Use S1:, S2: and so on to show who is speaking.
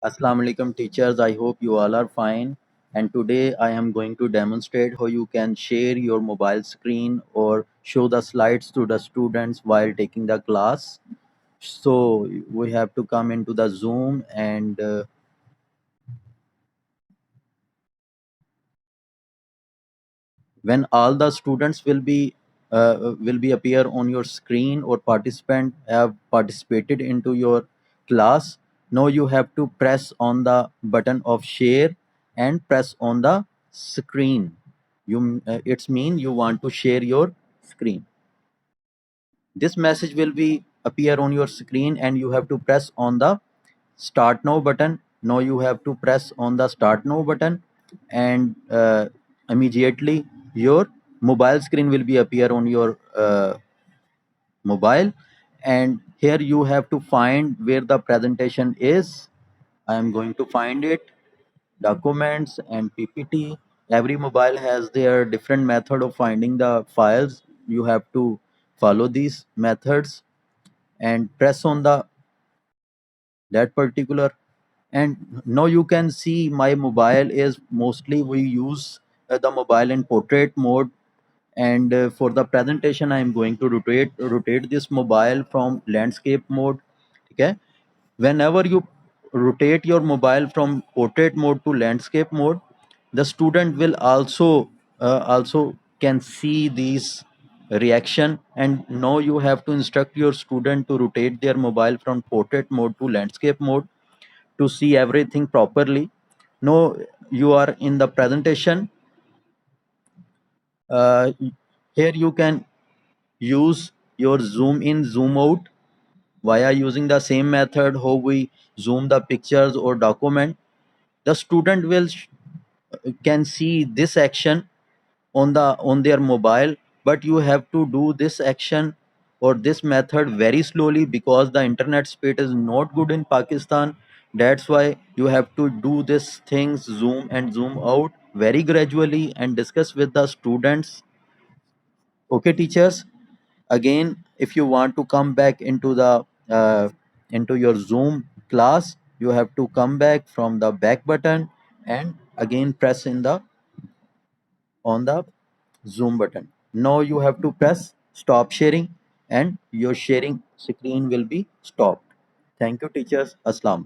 S1: Assalamu alaikum teachers. I hope you all are fine. And today I am going to demonstrate how you can share your mobile screen or show the slides to the students while taking the class. So we have to come into the Zoom and when all the students will be appear on your screen or participant have participated into your class. Now you have to press on the button of share and press on the screen. It's mean you want to share your screen. This message will be appear on your screen and you have to press on the start now button. Now you have to press on the start now button and immediately your mobile screen will be appear on your mobile, and here you have to find where the presentation is. I am going to find it, documents and ppt. Every mobile has their different method of finding the files. You have to follow these methods and press on the that particular. And now you can see my mobile is mostly we use the mobile in portrait mode. And for the presentation I am going to rotate this mobile from landscape mode. Okay, whenever you rotate your mobile from portrait mode to landscape mode, the student will also can see these reaction. And now you have to instruct your student to rotate their mobile from portrait mode to landscape mode to see everything properly. Now you are in the presentation. uh, Here you can use your zoom in zoom out via using the same method how we zoom the pictures or document. The student can see this action on their mobile, but you have to do this action or this method very slowly because the internet speed is not good in Pakistan. That's why you have to do this things zoom and zoom out very gradually and discuss with the students. Okay teachers, again if you want to come back into your zoom class, you have to come back from the back button and again press in the on the zoom button. Now you have to press stop sharing and your sharing screen will be stopped. Thank you teachers. Assalam.